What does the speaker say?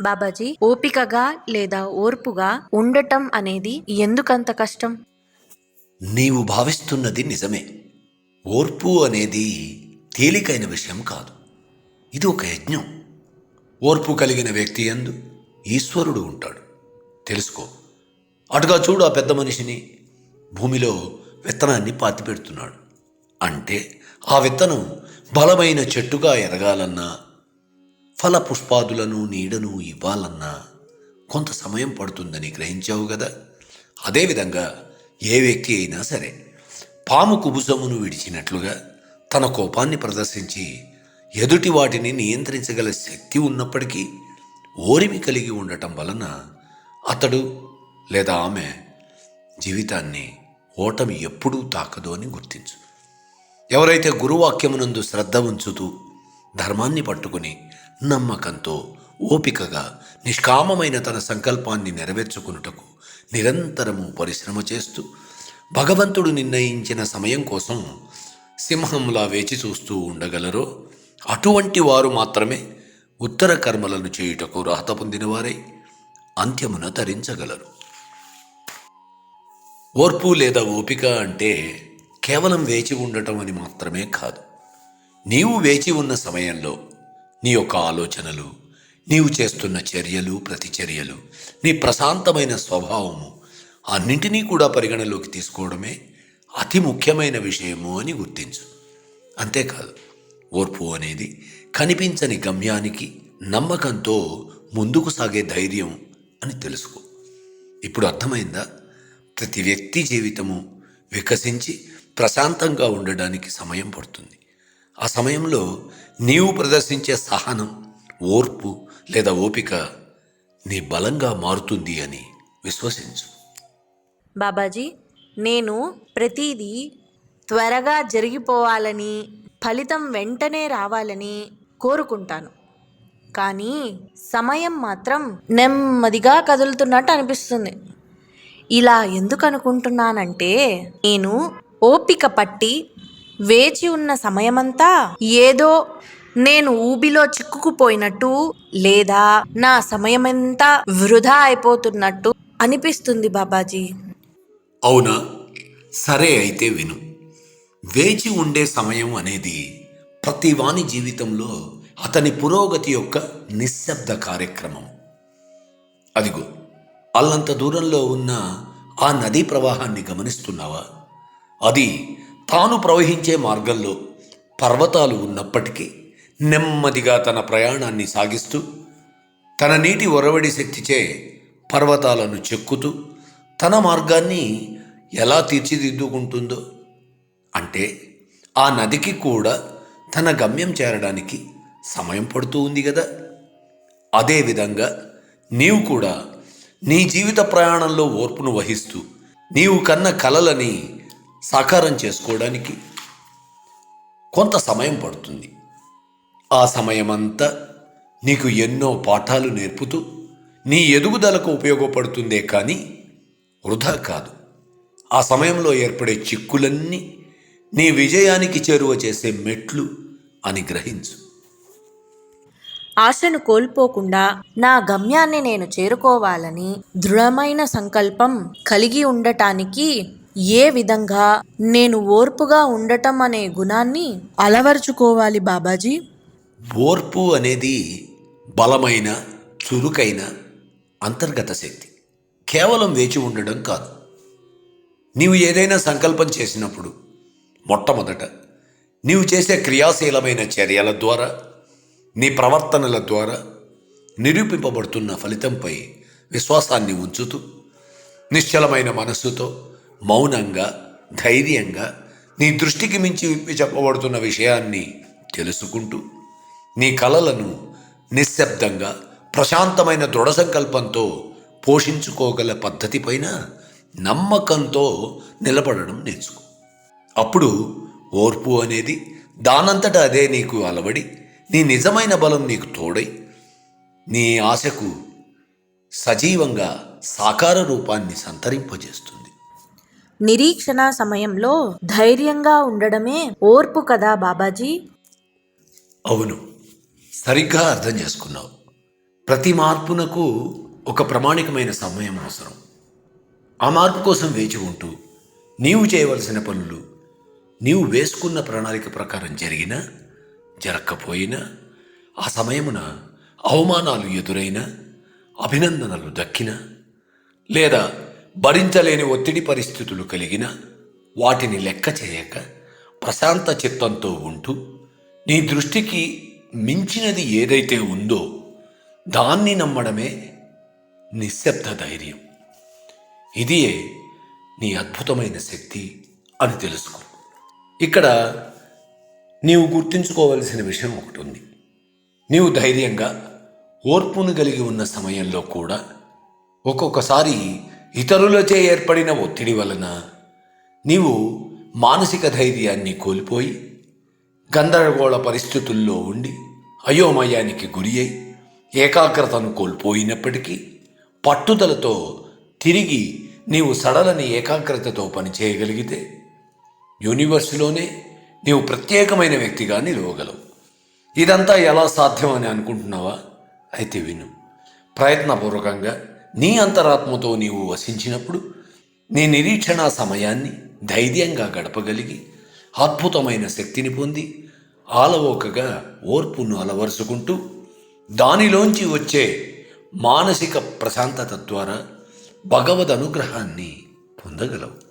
బాబాజీ, ఓపికగా లేదా ఓర్పుగా ఉండటం అనేది ఎందుకంత కష్టం? నీవు భావిస్తున్నది నిజమే. ఓర్పు అనేది తేలికైన విషయం కాదు. ఇది ఒక యజ్ఞం. ఓర్పు కలిగిన వ్యక్తి యందు ఈశ్వరుడు ఉంటాడు. తెలుసుకో. అటుగా చూడు, ఆ పెద్ద మనిషిని భూమిలో విత్తనాన్ని పాతిపెడుతున్నాడు. అంటే ఆ విత్తనం బలమైన చెట్టుగా ఎదగాలన్నా, ఫల పుష్పాదులను నీడను ఇవ్వాలన్నా కొంత సమయం పడుతుందని గ్రహించావు కదా. అదేవిధంగా ఏ వ్యక్తి అయినా సరే పాము కుబుసమును విడిచినట్లుగా తన కోపాన్ని ప్రదర్శించి ఎదుటి వాటిని నియంత్రించగల శక్తి ఉన్నప్పటికీ ఓరిమి కలిగి ఉండటం వలన అతడు లేదా ఆమె జీవితాన్ని ఓటమి ఎప్పుడూ తాకదు అని గుర్తించు. ఎవరైతే గురువాక్యమునందు శ్రద్ధ ఉంచుతూ ధర్మాన్ని పట్టుకుని నమ్మకంతో ఓపికగా నిష్కామమైన తన సంకల్పాన్ని నెరవేర్చుకున్నటకు నిరంతరము పరిశ్రమ చేస్తూ భగవంతుడు నిర్ణయించిన సమయం కోసం సింహంలా వేచి చూస్తూ ఉండగలరో అటువంటి వారు మాత్రమే ఉత్తర కర్మలను చేయుటకు రాత పొందినవారై అంత్యమున తరించగలరు. ఓర్పు లేదా ఓపిక అంటే కేవలం వేచి ఉండటం అని మాత్రమే కాదు. నీవు వేచి ఉన్న సమయంలో నీ యొక్క ఆలోచనలు, నీవు చేస్తున్న చర్యలు, ప్రతిచర్యలు, నీ ప్రశాంతమైన స్వభావము అన్నింటినీ కూడా పరిగణలోకి తీసుకోవడమే అతి ముఖ్యమైన విషయము అని గుర్తించు. అంతేకాదు, ఓర్పు అనేది కనిపించని గమ్యానికి నమ్మకంతో ముందుకు సాగే ధైర్యం అని తెలుసుకో. ఇప్పుడు అర్థమైందా? ప్రతి వ్యక్తి జీవితము వికసించి ప్రశాంతంగా ఉండడానికి సమయం పడుతుంది. ఆ సమయంలో నీవు ప్రదర్శించే సహనం, ఓర్పు లేదా ఓపిక నీ బలంగా మారుతుంది అని విశ్వసించు. బాబాజీ, నేను ప్రతిదీ త్వరగా జరిగిపోవాలని, ఫలితం వెంటనే రావాలని కోరుకుంటాను. కానీ సమయం మాత్రం నెమ్మదిగా కదులుతున్నట్టు అనిపిస్తుంది. ఇలా ఎందుకు అనుకుంటున్నానంటే, నేను ఓపిక పట్టి వేచి ఉన్న సమయమంతా ఏదో నేను ఊబిలో చిక్కుకుపోయినట్టు లేదా నా సమయమంతా వృధా అయిపోతున్నట్టు అనిపిస్తుంది బాబాజీ. అవునా? సరే, అయితే విను. వేచి ఉండే సమయం అనేది ప్రతి వాని జీవితంలో అతని పురోగతి యొక్క నిశ్శబ్ద కార్యక్రమం. అదిగో, అల్లంత దూరంలో ఉన్న ఆ నదీ ప్రవాహాన్ని గమనిస్తున్నావా? అది తాను ప్రవహించే మార్గంలో పర్వతాలు ఉన్నప్పటికీ నెమ్మదిగా తన ప్రయాణాన్ని సాగిస్తూ తన నీటి ఒరవడి శక్తిచే పర్వతాలను చెక్కుతూ తన మార్గాన్ని ఎలా తీర్చిదిద్దుకుంటుందో. అంటే ఆ నదికి కూడా తన గమ్యం చేరడానికి సమయం పడుతూ ఉంది కదా. అదేవిధంగా నీవు కూడా నీ జీవిత ప్రయాణంలో ఓర్పును వహిస్తూ నీవు కన్న కలలని సాకారం చేసుకోవడానికి కొంత సమయం పడుతుంది. ఆ సమయమంతా నీకు ఎన్నో పాఠాలు నేర్పుతూ నీ ఎదుగుదలకు ఉపయోగపడుతుందే కానీ వృధా కాదు. ఆ సమయంలో ఏర్పడే చిక్కులన్నీ నీ విజయానికి చేరువ చేసే మెట్లు అని గ్రహించు. ఆశను కోల్పోకుండా నా గమ్యాన్ని నేను చేరుకోవాలని దృఢమైన సంకల్పం కలిగి ఉండటానికి ఏ విధంగా నేను ఓర్పుగా ఉండటం అనే గుణాన్ని అలవర్చుకోవాలి బాబాజీ? ఓర్పు అనేది బలమైన, చురుకైన అంతర్గత శక్తి. కేవలం వేచి ఉండడం కాదు. నీవు ఏదైనా సంకల్పం చేసినప్పుడు మొట్టమొదట నీవు చేసే క్రియాశీలమైన చర్యల ద్వారా, నీ ప్రవర్తనల ద్వారా నిరూపింపబడుతున్న ఫలితంపై విశ్వాసాన్ని ఉంచుతూ నిశ్చలమైన మనస్సుతో మౌనంగా, ధైర్యంగా నీ దృష్టికి మించి విప్పి చెప్పబడుతున్న విషయాన్ని తెలుసుకుంటూ నీ కలలను నిశ్శబ్దంగా, ప్రశాంతమైన దృఢ సంకల్పంతో పోషించుకోగల పద్ధతిపైన నమ్మకంతో నిలబడడం నేర్చుకో. అప్పుడు ఓర్పు అనేది దానంతటా అదే నీకు అలవడి నీ నిజమైన బలం నీకు తోడై నీ ఆశకు సజీవంగా సాకార రూపాన్ని సంతరింపజేస్తుంది. నిరీక్షణ సమయంలో ధైర్యంగా ఉండడమే ఓర్పు కదా బాబాజీ? అవును, సరిగ్గా అర్థం చేసుకున్నావు. ప్రతి మార్పునకు ఒక ప్రామాణికమైన సమయం అవసరం. ఆ మార్పు కోసం వేచి ఉంటూ నీవు చేయవలసిన పనులు నీవు వేసుకున్న ప్రణాళిక ప్రకారం జరిగినా జరగకపోయినా, ఆ సమయమున అవమానాలు ఎదురైనా, అభినందనలు దక్కినా, లేదా భరించలేని ఒత్తిడి పరిస్థితులు కలిగినా వాటిని లెక్క చేయక ప్రశాంత చిత్తంతో ఉంటూ నీ దృష్టికి మించినది ఏదైతే ఉందో దాన్ని నమ్మడమే నిశ్శబ్ద ధైర్యం. ఇదియే నీ అద్భుతమైన శక్తి అని తెలుసుకో. ఇక్కడ నీవు గుర్తుంచుకోవలసిన విషయం ఒకటి ఉంది. నీవు ధైర్యంగా ఓర్పును కలిగి ఉన్న సమయంలో కూడా ఒక్కొక్కసారి ఇతరులచే ఏర్పడిన ఒత్తిడి వలన నీవు మానసిక ధైర్యాన్ని కోల్పోయి గందరగోళ పరిస్థితుల్లో ఉండి అయోమయానికి గురి అయి ఏకాగ్రతను కోల్పోయినప్పటికీ పట్టుదలతో తిరిగి నీవు సడలని ఏకాగ్రతతో పనిచేయగలిగితే యూనివర్స్లోనే నీవు ప్రత్యేకమైన వ్యక్తిగా నిలవగలవు. ఇదంతా ఎలా సాధ్యం అని అనుకుంటున్నావా? అయితే విను. ప్రయత్నపూర్వకంగా నీ అంతరాత్మతో నీవు వసించినప్పుడు నీ నిరీక్షణ సమయాన్ని ధైర్యంగా గడపగలిగి అద్భుతమైన శక్తిని పొంది ఆలవోకగా ఓర్పును అలవరుచుకుంటూ దానిలోంచి వచ్చే మానసిక ప్రశాంతత ద్వారా భగవద్ అనుగ్రహాన్ని పొందగలవు.